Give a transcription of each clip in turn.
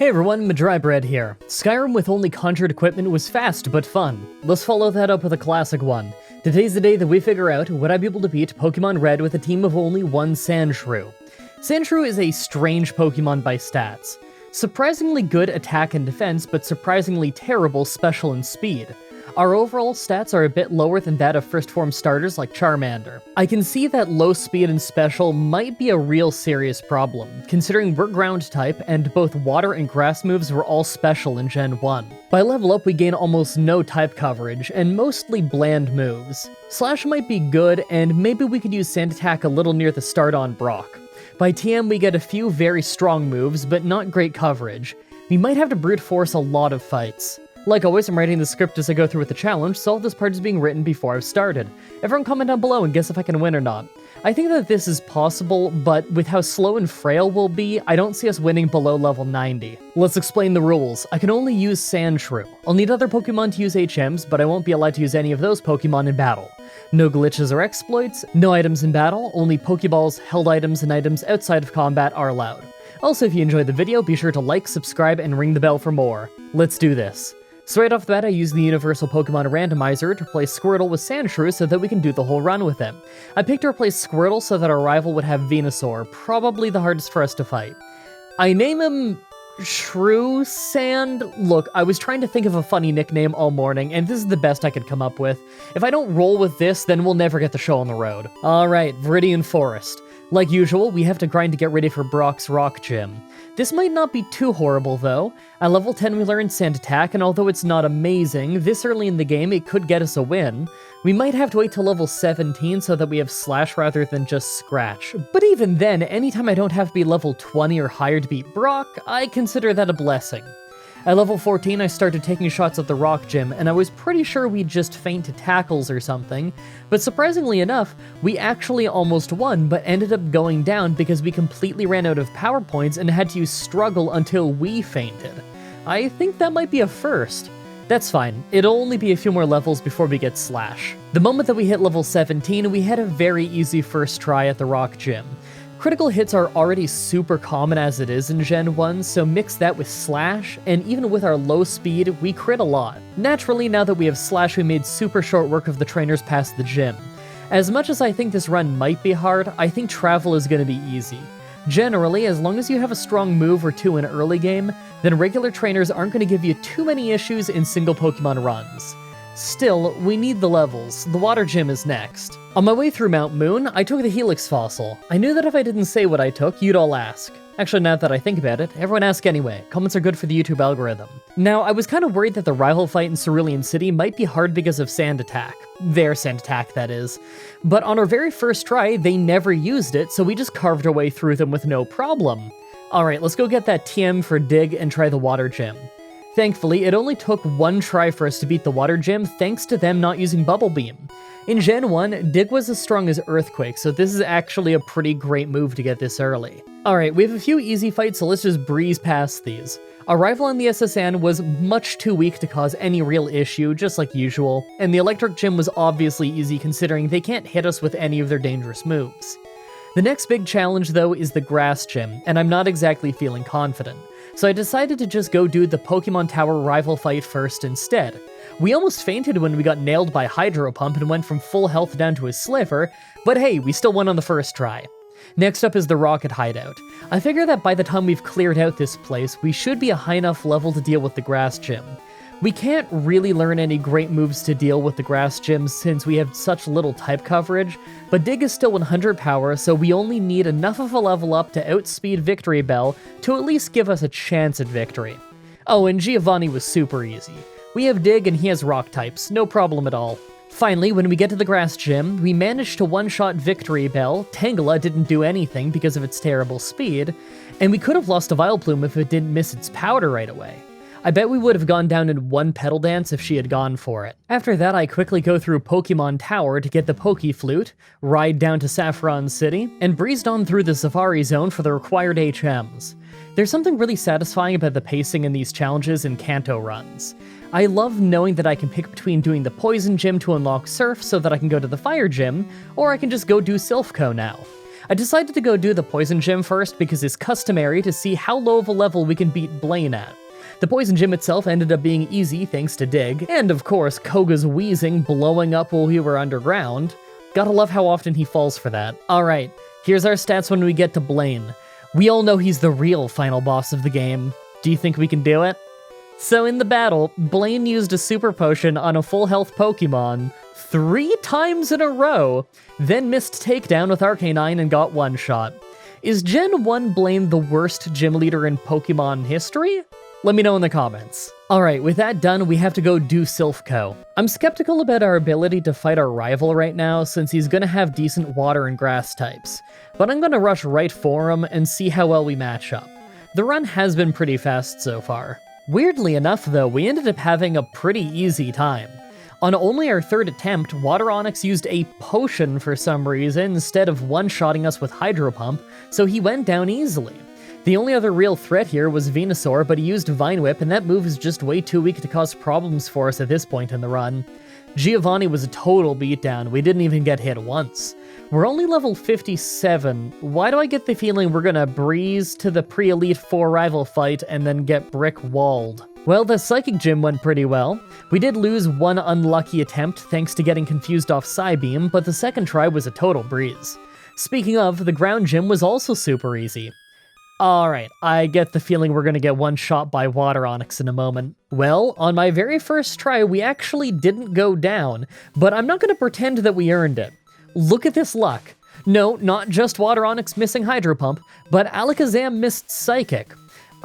Hey everyone, Mah-Dry-Bread here. Skyrim with only conjured equipment was fast but fun. Let's follow that up with a classic one. Today's the day that we figure out would I be able to beat Pokemon Red with a team of only one Sandshrew. Sandshrew is a strange Pokemon by stats. Surprisingly good attack and defense, but surprisingly terrible special and speed. Our overall stats are a bit lower than that of first form starters like Charmander. I can see that low speed and special might be a real serious problem, considering we're ground type and both water and grass moves were all special in Gen 1. By level up we gain almost no type coverage and mostly bland moves. Slash might be good, and maybe we could use Sand Attack a little near the start on Brock. By TM we get a few very strong moves, but not great coverage. We might have to brute force a lot of fights. Like always, I'm writing the script as I go through with the challenge, so all this part is being written before I've started. Everyone comment down below and guess if I can win or not. I think that this is possible, but with how slow and frail we'll be, I don't see us winning below level 90. Let's explain the rules. I can only use Sandshrew. I'll need other Pokemon to use HMs, but I won't be allowed to use any of those Pokemon in battle. No glitches or exploits, no items in battle, only Pokeballs, held items, and items outside of combat are allowed. Also, if you enjoyed the video, be sure to like, subscribe, and ring the bell for more. Let's do this. So right off the bat, I use the Universal Pokemon Randomizer to replace Squirtle with Sandshrew so that we can do the whole run with him. I picked to replace Squirtle so that our rival would have Venusaur, probably the hardest for us to fight. I name him Shrew Sand? Look, I was trying to think of a funny nickname all morning, and this is the best I could come up with. If I don't roll with this, then we'll never get the show on the road. Alright, Viridian Forest. Like usual, we have to grind to get ready for Brock's Rock Gym. This might not be too horrible though. At level 10 we learn Sand Attack, and although it's not amazing, this early in the game it could get us a win. We might have to wait till level 17 so that we have Slash rather than just Scratch. But even then, anytime I don't have to be level 20 or higher to beat Brock, I consider that a blessing. At level 14, I started taking shots at the Rock Gym, and I was pretty sure we'd just faint to tackles or something, but surprisingly enough, we actually almost won, but ended up going down because we completely ran out of power points and had to use Struggle until we fainted. I think that might be a first. That's fine, it'll only be a few more levels before we get Slash. The moment that we hit level 17, we had a very easy first try at the Rock Gym. Critical hits are already super common as it is in Gen 1, so mix that with Slash, and even with our low speed, we crit a lot. Naturally, now that we have Slash, we made super short work of the trainers past the gym. As much as I think this run might be hard, I think travel is going to be easy. Generally, as long as you have a strong move or two in early game, then regular trainers aren't going to give you too many issues in single Pokemon runs. Still, we need the levels. The water gym is next. On my way through Mount Moon, I took the Helix fossil. I knew that if I didn't say what I took, you'd all ask. Actually, now that I think about it, everyone ask anyway. Comments are good for the YouTube algorithm. Now, I was kind of worried that the rival fight in Cerulean City might be hard because of Sand Attack. Their Sand Attack, that is. But on our very first try, they never used it, so we just carved our way through them with no problem. Alright, let's go get that TM for Dig and try the water gym. Thankfully, it only took one try for us to beat the water gym thanks to them not using Bubble Beam. In Gen 1, Dig was as strong as Earthquake, so this is actually a pretty great move to get this early. Alright, we have a few easy fights, so let's just breeze past these. Our rival on the SSN was much too weak to cause any real issue, just like usual, and the Electric Gym was obviously easy considering they can't hit us with any of their dangerous moves. The next big challenge though is the Grass Gym, and I'm not exactly feeling confident. So I decided to just go do the Pokemon Tower rival fight first instead. We almost fainted when we got nailed by Hydro Pump and went from full health down to a sliver, but hey, we still won on the first try. Next up is the Rocket Hideout. I figure that by the time we've cleared out this place, we should be a high enough level to deal with the Grass Gym. We can't really learn any great moves to deal with the Grass Gym since we have such little type coverage, but Dig is still 100 power, so we only need enough of a level up to outspeed Victory Bell to at least give us a chance at victory. Oh, and Giovanni was super easy. We have Dig and he has Rock types, no problem at all. Finally, when we get to the Grass Gym, we managed to one-shot Victory Bell, Tangela didn't do anything because of its terrible speed, and we could have lost to Vileplume if it didn't miss its powder right away. I bet we would have gone down in one Petal Dance if she had gone for it. After that, I quickly go through Pokemon Tower to get the Poke-Flute, ride down to Saffron City, and breezed on through the Safari Zone for the required HMs. There's something really satisfying about the pacing in these challenges in Kanto runs. I love knowing that I can pick between doing the Poison Gym to unlock Surf so that I can go to the Fire Gym, or I can just go do Silph Co now. I decided to go do the Poison Gym first because it's customary to see how low of a level we can beat Blaine at. The Poison Gym itself ended up being easy thanks to Dig, and of course Koga's wheezing blowing up while we were underground. Gotta love how often he falls for that. Alright, here's our stats when we get to Blaine. We all know he's the real final boss of the game. Do you think we can do it? So in the battle, Blaine used a super potion on a full health Pokemon 3 times in a row, then missed takedown with Arcanine and got one-shot. Is Gen 1 Blaine the worst gym leader in Pokemon history? Let me know in the comments. Alright, with that done, we have to go do Silphco. I'm skeptical about our ability to fight our rival right now since he's gonna have decent water and grass types, but I'm gonna rush right for him and see how well we match up. The run has been pretty fast so far. Weirdly enough though, we ended up having a pretty easy time. On only our 3rd attempt, Water Onix used a potion for some reason instead of one-shotting us with Hydro Pump, so he went down easily. The only other real threat here was Venusaur, but he used Vine Whip, and that move is just way too weak to cause problems for us at this point in the run. Giovanni was a total beatdown, we didn't even get hit once. We're only level 57, why do I get the feeling we're gonna breeze to the pre-Elite 4 rival fight and then get brick-walled? Well, the Psychic Gym went pretty well. We did lose one unlucky attempt thanks to getting confused off Psybeam, but the second try was a total breeze. Speaking of, the Ground Gym was also super easy. Alright, I get the feeling we're gonna get one shot by Water Onix in a moment. Well, on my very first try, we actually didn't go down, but I'm not gonna pretend that we earned it. Look at this luck. No, not just Water Onix missing Hydro Pump, but Alakazam missed Psychic.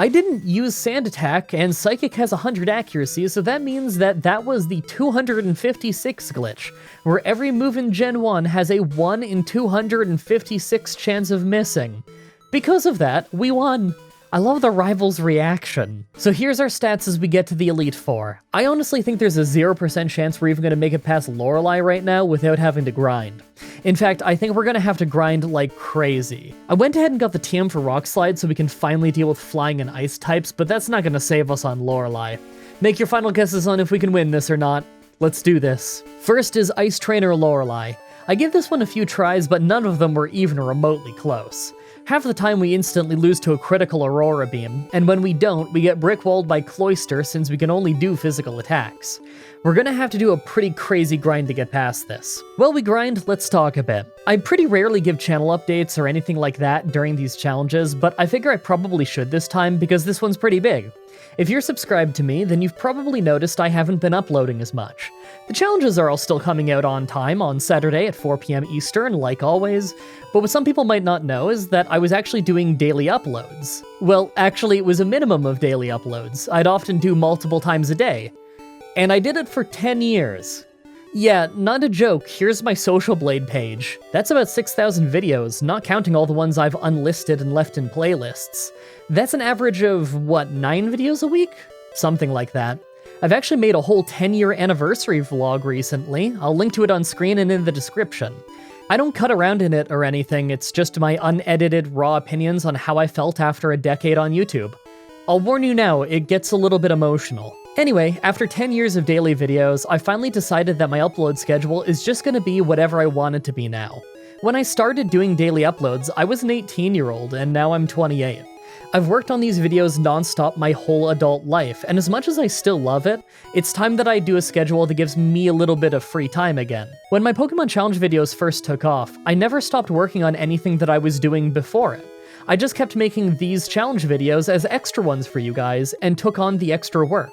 I didn't use Sand Attack, and Psychic has 100 accuracy, so that means that was the 256 glitch, where every move in Gen 1 has a 1 in 256 chance of missing. Because of that, we won. I love the rival's reaction. So here's our stats as we get to the Elite Four. I honestly think there's a 0% chance we're even going to make it past Lorelei right now without having to grind. In fact, I think we're going to have to grind like crazy. I went ahead and got the TM for Rock Slide so we can finally deal with Flying and Ice types, but that's not going to save us on Lorelei. Make your final guesses on if we can win this or not. Let's do this. First is Ice Trainer Lorelei. I gave this one a few tries, but none of them were even remotely close. Half the time we instantly lose to a critical Aurora Beam, and when we don't, we get brick-walled by Cloyster since we can only do physical attacks. We're gonna have to do a pretty crazy grind to get past this. While we grind, let's talk a bit. I pretty rarely give channel updates or anything like that during these challenges, but I figure I probably should this time because this one's pretty big. If you're subscribed to me, then you've probably noticed I haven't been uploading as much. The challenges are all still coming out on time on Saturday at 4 PM Eastern, like always, but what some people might not know is that I was actually doing daily uploads. Well, actually, it was a minimum of daily uploads. I'd often do multiple times a day. And I did it for 10 years. Yeah, not a joke, here's my Social Blade page. That's about 6,000 videos, not counting all the ones I've unlisted and left in playlists. That's an average of, what, 9 videos a week? Something like that. I've actually made a whole 10-year anniversary vlog recently. I'll link to it on screen and in the description. I don't cut around in it or anything, it's just my unedited, raw opinions on how I felt after a decade on YouTube. I'll warn you now, it gets a little bit emotional. Anyway, after 10 years of daily videos, I finally decided that my upload schedule is just gonna be whatever I want it to be now. When I started doing daily uploads, I was an 18-year-old, and now I'm 28. I've worked on these videos nonstop my whole adult life, and as much as I still love it, it's time that I do a schedule that gives me a little bit of free time again. When my Pokemon Challenge videos first took off, I never stopped working on anything that I was doing before it. I just kept making these challenge videos as extra ones for you guys, and took on the extra work.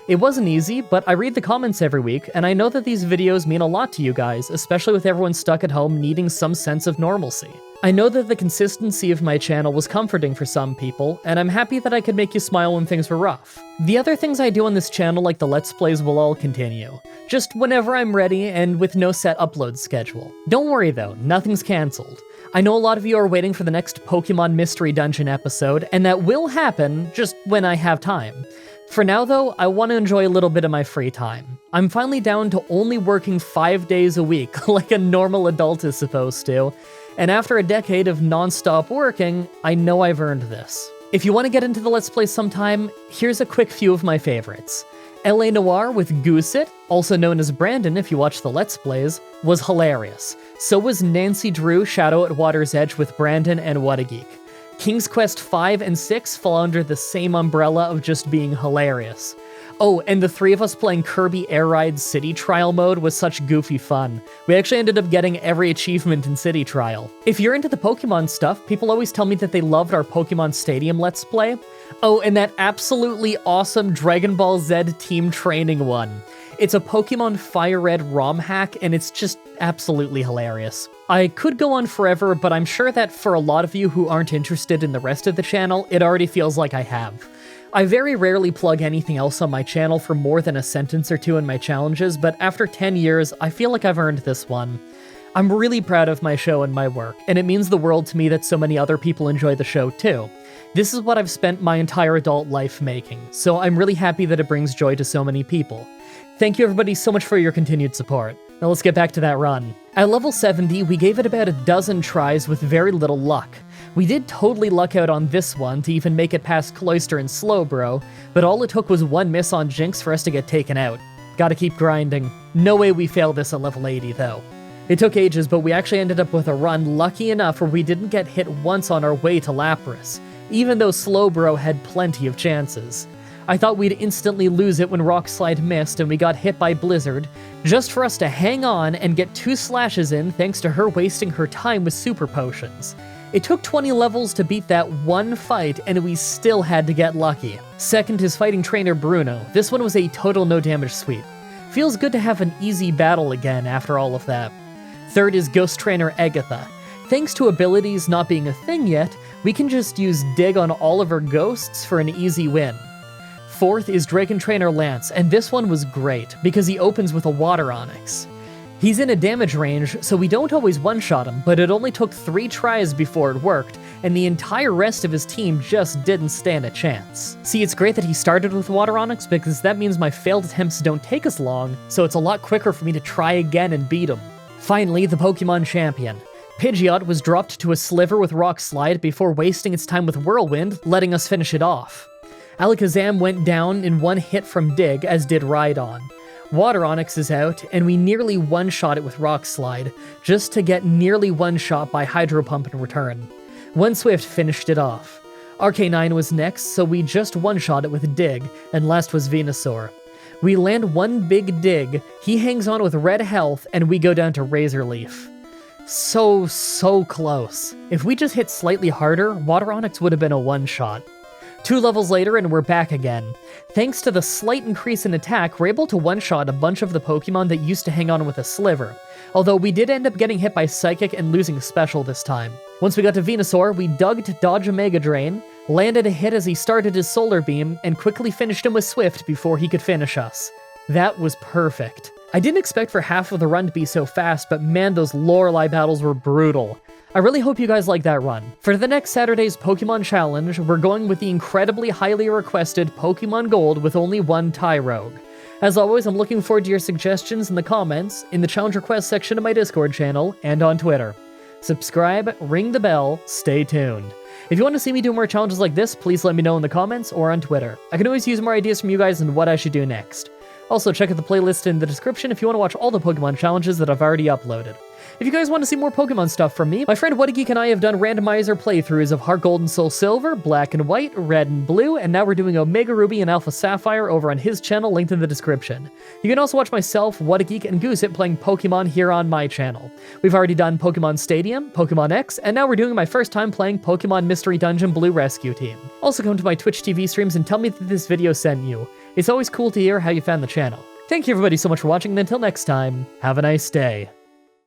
It wasn't easy, but I read the comments every week, and I know that these videos mean a lot to you guys, especially with everyone stuck at home needing some sense of normalcy. I know that the consistency of my channel was comforting for some people, and I'm happy that I could make you smile when things were rough. The other things I do on this channel, like the Let's Plays, will all continue. Just whenever I'm ready, and with no set upload schedule. Don't worry though, nothing's cancelled. I know a lot of you are waiting for the next Pokemon Mystery Dungeon episode, and that will happen, just when I have time. For now though, I want to enjoy a little bit of my free time. I'm finally down to only working 5 days a week, like a normal adult is supposed to, and after a decade of non-stop working, I know I've earned this. If you want to get into the Let's Play sometime, here's a quick few of my favorites. LA Noir with Goosit, also known as Brandon if you watch the Let's Plays, was hilarious. So was Nancy Drew Shadow at Water's Edge with Brandon and What a Geek. King's Quest 5 and 6 fall under the same umbrella of just being hilarious. Oh, and the three of us playing Kirby Air Ride City Trial mode was such goofy fun. We actually ended up getting every achievement in City Trial. If you're into the Pokemon stuff, people always tell me that they loved our Pokemon Stadium Let's Play. Oh, and that absolutely awesome Dragon Ball Z team training one. It's a Pokemon Fire Red ROM hack, and it's just absolutely hilarious. I could go on forever, but I'm sure that for a lot of you who aren't interested in the rest of the channel, it already feels like I have. I very rarely plug anything else on my channel for more than a sentence or two in my challenges, but after 10 years, I feel like I've earned this one. I'm really proud of my show and my work, and it means the world to me that so many other people enjoy the show too. This is what I've spent my entire adult life making, so I'm really happy that it brings joy to so many people. Thank you everybody so much for your continued support. Now let's get back to that run. At level 70, we gave it about a dozen tries with very little luck. We did totally luck out on this one to even make it past Cloyster and Slowbro, but all it took was one miss on Jinx for us to get taken out. Gotta keep grinding. No way we failed this at level 80 though. It took ages, but we actually ended up with a run lucky enough where we didn't get hit once on our way to Lapras, even though Slowbro had plenty of chances. I thought we'd instantly lose it when Rock Slide missed and we got hit by Blizzard, just for us to hang on and get 2 slashes in thanks to her wasting her time with super potions. It took 20 levels to beat that one fight, and we still had to get lucky. Second is fighting trainer Bruno. This one was a total no damage sweep. Feels good to have an easy battle again after all of that. Third is ghost trainer Agatha. Thanks to abilities not being a thing yet, we can just use dig on all of her ghosts for an easy win. Fourth is Dragon trainer Lance, and this one was great because he opens with a Water Onyx. He's in a damage range, so we don't always one-shot him, but it only took 3 tries before it worked, and the entire rest of his team just didn't stand a chance. See, it's great that he started with Water Onyx because that means my failed attempts don't take as long, so it's a lot quicker for me to try again and beat him. Finally, the Pokemon champion. Pidgeot was dropped to a sliver with Rock Slide before wasting its time with Whirlwind, letting us finish it off. Alakazam went down in one hit from Dig, as did Rhydon. Water Onyx is out, and we nearly one-shot it with Rock Slide, just to get nearly one-shot by Hydro Pump in return. One Swift finished it off. Arcanine was next, so we just one-shot it with Dig, and last was Venusaur. We land one big Dig, he hangs on with red health, and we go down to Razor Leaf. So close. If we just hit slightly harder, Water Onyx would have been a one-shot. 2 levels later and we're back again. Thanks to the slight increase in attack, we're able to one-shot a bunch of the Pokemon that used to hang on with a sliver, although we did end up getting hit by Psychic and losing Special this time. Once we got to Venusaur, we dug to dodge a Mega Drain, landed a hit as he started his Solar Beam, and quickly finished him with Swift before he could finish us. That was perfect. I didn't expect for half of the run to be so fast, but man, those Lorelei battles were brutal. I really hope you guys like that run. For the next Saturday's Pokemon Challenge, we're going with the incredibly highly requested Pokemon Gold with only one Tyrogue. As always, I'm looking forward to your suggestions in the comments, in the challenge request section of my Discord channel, and on Twitter. Subscribe, ring the bell, stay tuned. If you want to see me do more challenges like this, please let me know in the comments or on Twitter. I can always use more ideas from you guys on what I should do next. Also, check out the playlist in the description if you want to watch all the Pokemon challenges that I've already uploaded. If you guys want to see more Pokemon stuff from me, my friend What a Geek and I have done randomizer playthroughs of Heart Gold and Soul Silver, Black and White, Red and Blue, and now we're doing Omega Ruby and Alpha Sapphire over on his channel, linked in the description. You can also watch myself, What a Geek, and Goosit playing Pokemon here on my channel. We've already done Pokemon Stadium, Pokemon X, and now we're doing my first time playing Pokemon Mystery Dungeon Blue Rescue Team. Also come to my Twitch TV streams and tell me that this video sent you. It's always cool to hear how you found the channel. Thank you everybody so much for watching, and until next time, have a nice day.